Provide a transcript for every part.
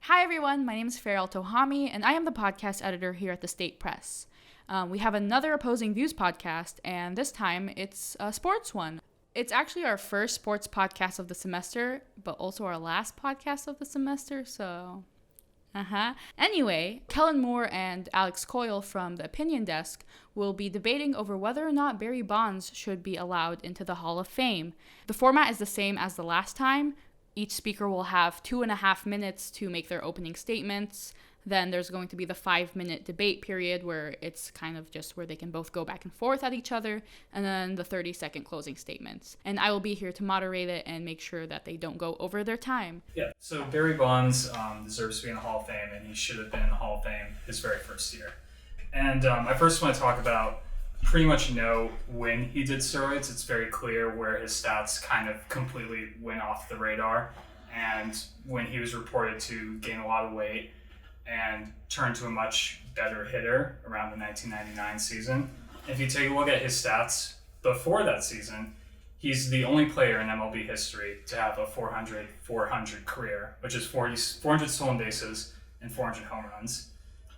Hi everyone, my name is Farrell Tohami, and I am the podcast editor here at the State Press. We have another Opposing Views podcast, and this time it's a sports one. It's actually our first sports podcast of the semester, but also our last podcast of the semester, so... Anyway, Kellen Moore and Alex Coil from the Opinion Desk will be debating over whether or not Barry Bonds should be allowed into the Hall of Fame. The format is the same as the last time. Each speaker will have 2.5 minutes to make their opening statements. Then there's going to be the 5-minute debate period where it's kind of just where they can both go back and forth at each other, and then the 30-second closing statements. And I will be here to moderate it and make sure that they don't go over their time. Yeah, so Barry Bonds deserves to be in the Hall of Fame, and he should have been in the Hall of Fame his very first year. And I first want to talk about pretty much know when he did steroids. It's very clear where his stats kind of completely went off the radar, and when he was reported to gain a lot of weight and turn to a much better hitter around the 1999 season. If you take a look at his stats before that season, he's the only player in MLB history to have a 400 career, which is 400 stolen bases and 400 home runs.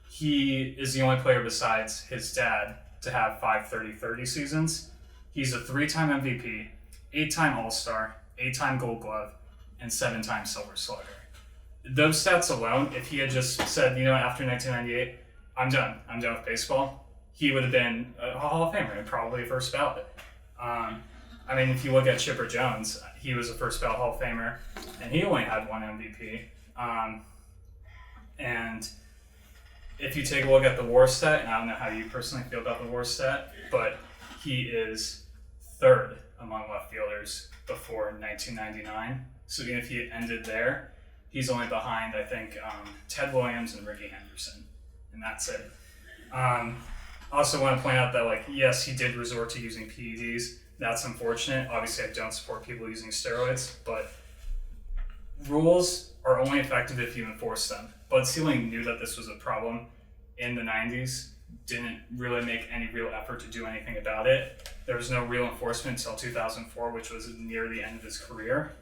He is the only player besides his dad to have 5 30-30 seasons. He's a 3-time MVP, 8-time All-Star, 8-time Gold Glove, and 7-time Silver Slugger. Those stats alone, if he had just said, after 1998, I'm done with baseball, he would have been a Hall of Famer and probably a first ballot. If you look at Chipper Jones, he was a first ballot Hall of Famer, and he only had 1 MVP. And if you take a look at the WAR stat, and I don't know how you personally feel about the WAR stat, but he is 3rd among left fielders before 1999. So even if he ended there, he's only behind, I think, Ted Williams and Ricky Henderson, and that's it. I also want to point out that, yes, he did resort to using PEDs. That's unfortunate. Obviously, I don't support people using steroids, but rules are only effective if you enforce them. Bud Selig knew that this was a problem in the 90s, didn't really make any real effort to do anything about it. There was no real enforcement until 2004, which was near the end of his career.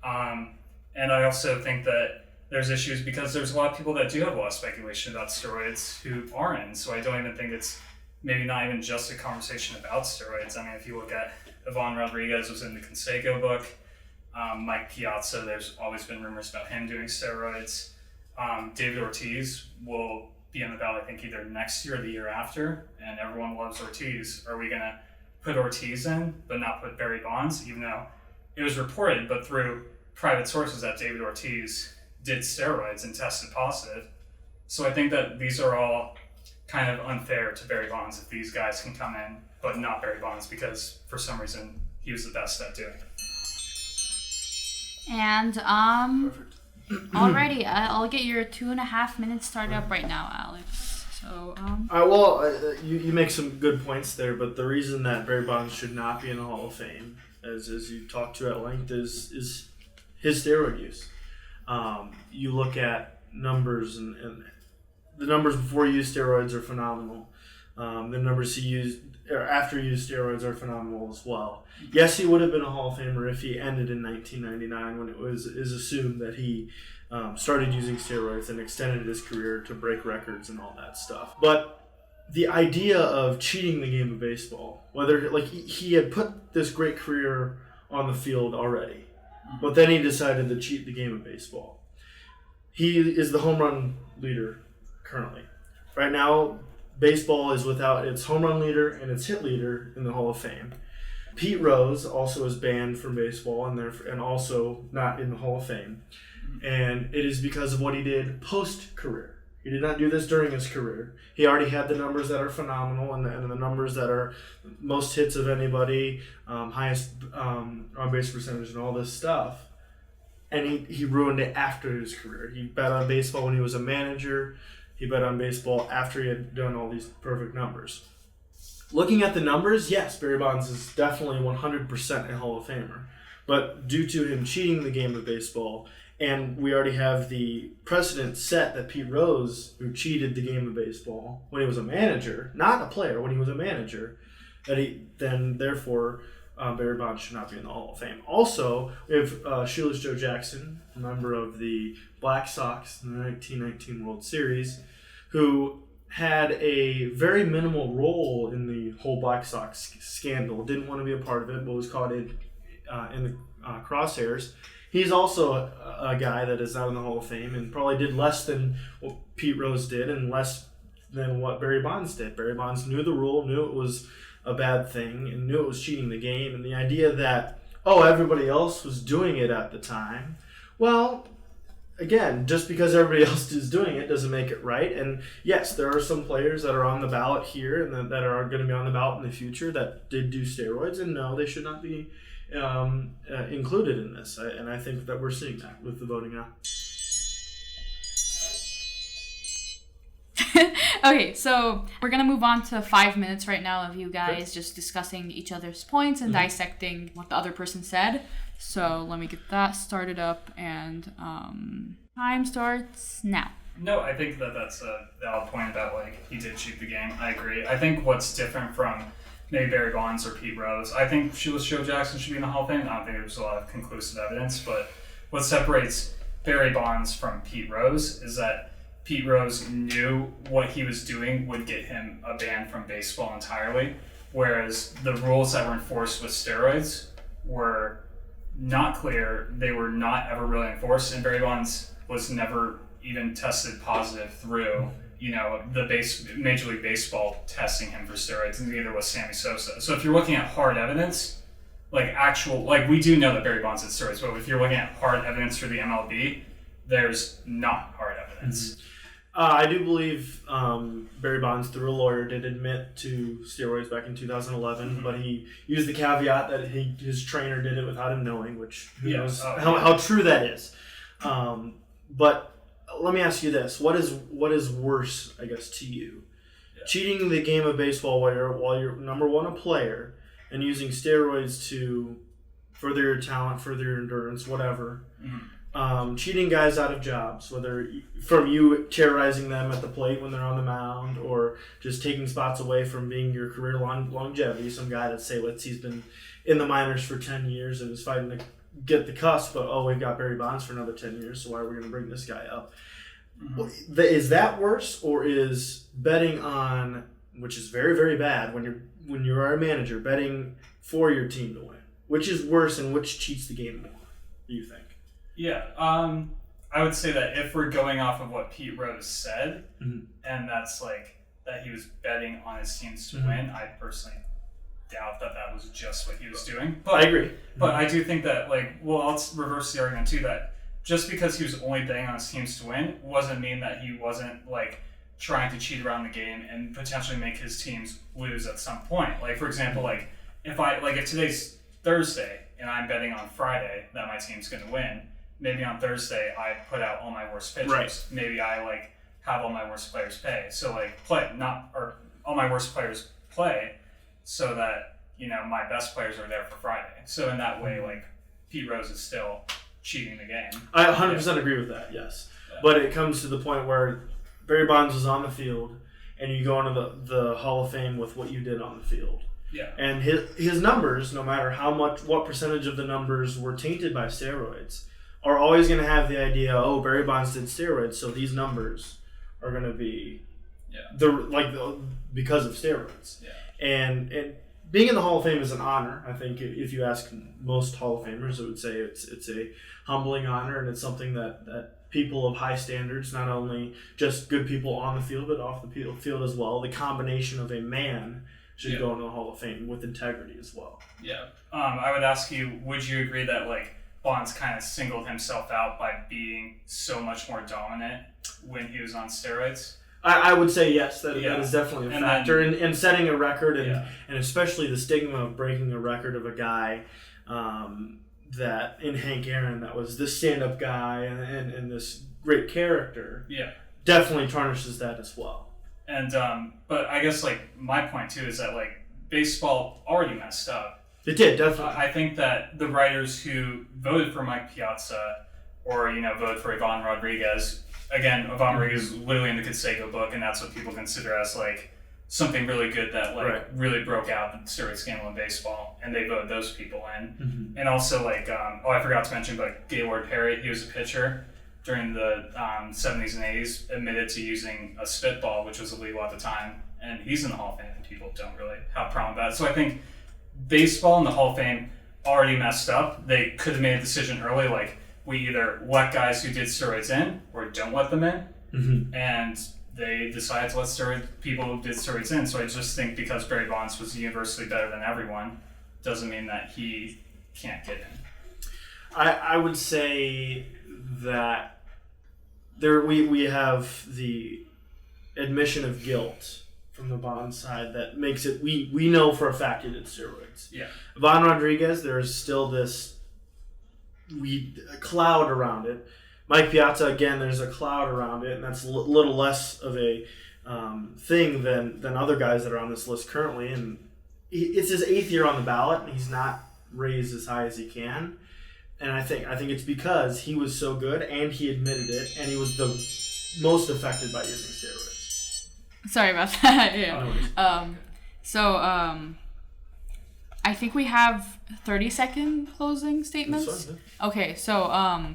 And I also think that there's issues because there's a lot of people that do have a lot of speculation about steroids who aren't. So I don't even think it's maybe not even just a conversation about steroids. If you look at Ivan Rodriguez was in the Canseco book. Mike Piazza, there's always been rumors about him doing steroids. David Ortiz will be on the ballot, I think, either next year or the year after. And everyone loves Ortiz. Are we going to put Ortiz in but not put Barry Bonds? Even though it was reported, but through private sources, that David Ortiz did steroids and tested positive. So I think that these are all kind of unfair to Barry Bonds if these guys can come in, but not Barry Bonds because for some reason he was the best at doing it. And Perfect. alrighty, I'll get your 2.5 minutes started up right now, Alex. So You make some good points there, but the reason that Barry Bonds should not be in the Hall of Fame, as you talked to at length, is his steroid use. You look at numbers, and the numbers before he used steroids are phenomenal. The numbers he used after he used steroids are phenomenal as well. Yes, he would have been a Hall of Famer if he ended in 1999 when is assumed that he started using steroids and extended his career to break records and all that stuff. But the idea of cheating the game of baseball, whether he had put this great career on the field already, but then he decided to cheat the game of baseball. He is the home run leader currently. Right now, baseball is without its home run leader and its hit leader in the Hall of Fame. Pete Rose also is banned from baseball and also not in the Hall of Fame. And it is because of what he did post-career. He did not do this during his career. He already had the numbers that are phenomenal and the numbers that are most hits of anybody, highest on-base percentage and all this stuff. And he ruined it after his career. He bet on baseball when he was a manager. He bet on baseball after he had done all these perfect numbers. Looking at the numbers, yes, Barry Bonds is definitely 100% a Hall of Famer. But due to him cheating the game of baseball, and we already have the precedent set that Pete Rose, who cheated the game of baseball when he was a manager, not a player, when he was a manager, that he then therefore Barry Bonds should not be in the Hall of Fame. Also, we have Shoeless Joe Jackson, a member of the Black Sox in the 1919 World Series, who had a very minimal role in the whole Black Sox scandal. Didn't want to be a part of it, but was caught in the crosshairs. He's also a guy that is not in the Hall of Fame and probably did less than what Pete Rose did and less than what Barry Bonds did. Barry Bonds knew the rule, knew it was a bad thing, and knew it was cheating the game. And the idea that, everybody else was doing it at the time, well, again, just because everybody else is doing it doesn't make it right. And yes, there are some players that are on the ballot here and that are going to be on the ballot in the future that did do steroids, and no, they should not be included in this. And I think that we're seeing that with the voting now. Okay, so we're going to move on to 5 minutes right now of you guys just discussing each other's points and dissecting what the other person said. So let me get that started up, and time starts now. No, I think that's a valid point about, like, he did cheat the game. I agree. I think what's different from maybe Barry Bonds or Pete Rose, I think Shoeless Joe Jackson should be in the Hall of Fame. I don't think there's a lot of conclusive evidence, but what separates Barry Bonds from Pete Rose is that Pete Rose knew what he was doing would get him a ban from baseball entirely, whereas the rules that were enforced with steroids were not clear. They were not ever really enforced, and Barry Bonds was never even tested positive through, the Major League Baseball testing him for steroids, and neither was Sammy Sosa. So if you're looking at hard evidence, we do know that Barry Bonds had steroids, but if you're looking at hard evidence for the MLB, there's not hard evidence. I do believe Barry Bonds, through a lawyer, did admit to steroids back in 2011, but he used the caveat that his trainer did it without him knowing, which who knows how true that is. But let me ask you this: what is worse, I guess, to you? Yeah. Cheating the game of baseball while you're number one, a player, and using steroids to further your talent, further your endurance, whatever. Cheating guys out of jobs, whether from you terrorizing them at the plate when they're on the mound, or just taking spots away from being your career longevity. Some guy that he's been in the minors for 10 years and is fighting to get the cusp, but we've got Barry Bonds for another 10 years, so why are we going to bring this guy up? Is that worse, or is betting on, which is very, very bad when you're a manager, betting for your team to win? Which is worse, and which cheats the game more, do you think? Yeah, I would say that if we're going off of what Pete Rose said, and that's that he was betting on his teams to win, I personally doubt that was just what he was doing. But I agree. But I do think that, I'll reverse the argument too, that just because he was only betting on his teams to win wasn't mean that he wasn't, trying to cheat around the game and potentially make his teams lose at some point. For example, if today's Thursday and I'm betting on Friday that my team's going to win, maybe on Thursday I put out all my worst pitchers. Right. Maybe I have all my worst players pay. So all my worst players play so that my best players are there for Friday. So in that way, Pete Rose is still cheating the game. I 100% agree with that. Yes, but it comes to the point where Barry Bonds was on the field, and you go into the Hall of Fame with what you did on the field. Yeah. And his numbers, no matter what percentage of the numbers were tainted by steroids, are always going to have the idea, Barry Bonds did steroids, so these numbers are going to be because of steroids. Yeah. And being in the Hall of Fame is an honor. I think if you ask most Hall of Famers, I would say it's a humbling honor, and it's something that people of high standards, not only just good people on the field, but off the field as well, the combination of a man should go into the Hall of Fame with integrity as well. Yeah. I would ask you, would you agree that Bonds kind of singled himself out by being so much more dominant when he was on steroids? I would say yes, that is definitely a factor in setting a record, and especially the stigma of breaking a record of a guy that in Hank Aaron that was this stand-up guy and this great character. Yeah, definitely tarnishes that as well. And but I guess my point too is that baseball already messed up. It did, definitely. I think that the writers who voted for Mike Piazza or voted for Ivan Rodriguez. Again, Ivan Rodriguez is literally in the Canseco book, and that's what people consider as something really good that like Right. really broke out the steroid scandal in baseball, and they voted those people in. Mm-hmm. And also like I forgot to mention, but Gaylord Perry, he was a pitcher during the 70s and 80s, admitted to using a spitball, which was illegal at the time, and he's in the Hall of Fame, and people don't really have a problem with that. So I think baseball and the Hall of Fame already messed up. They could have made a decision early, like we either let guys who did steroids in or don't let them in, Mm-hmm. and they decided to let people who did steroids in. So I just think because Barry Bonds was universally better than everyone, doesn't mean that he can't get in. I would say that we have the admission of guilt from the Bond side that makes it we know for a fact he did steroids. Yeah. Von Rodriguez, there's still this cloud around it. Mike Piazza, again, there's a cloud around it, and that's a little less of a thing than other guys that are on this list currently. And it's his 8th year on the ballot, and he's not raised as high as he can. And I think it's because he was so good, and he admitted it, and he was the most affected by using steroids. Sorry about that. Yeah. Oh, So I think we have 30-second closing statements. That's fine, Okay, so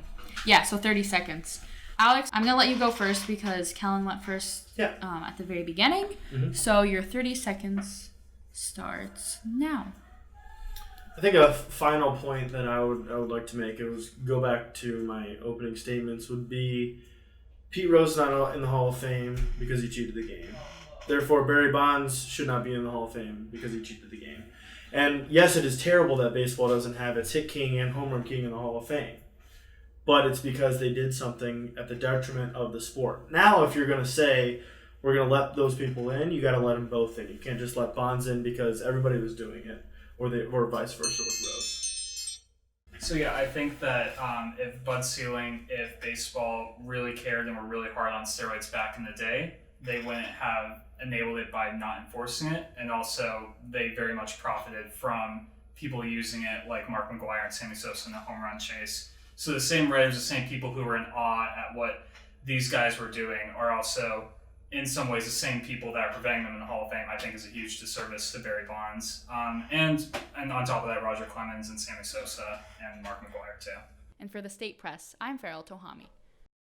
so 30 seconds. Alex, I'm gonna let you go first because Kellen went first. Yeah. At the very beginning. Mm-hmm. So your 30 seconds starts now. I think a final point that I would like to make, it was go back to my opening statements, would be Pete Rose not in the Hall of Fame because he cheated the game. Therefore, Barry Bonds should not be in the Hall of Fame because he cheated the game. And yes, it is terrible that baseball doesn't have its hit king and home run king in the Hall of Fame. But it's because they did something at the detriment of the sport. Now, if you're going to say we're going to let those people in, you got to let them both in. You can't just let Bonds in because everybody was doing it. Or vice versa with Rose. So yeah, I think that if Bud Selig, if baseball really cared and were really hard on steroids back in the day, they wouldn't have enabled it by not enforcing it, and also they very much profited from people using it like Mark McGwire and Sammy Sosa in the home run chase. So the same writers, the same people who were in awe at what these guys were doing are also in some ways the same people that are preventing them in the Hall of Fame. I think is a huge disservice to Barry Bonds. And on top of that, Roger Clemens and Sammy Sosa and Mark McGwire too. And for the State Press, I'm Farrell Tohami.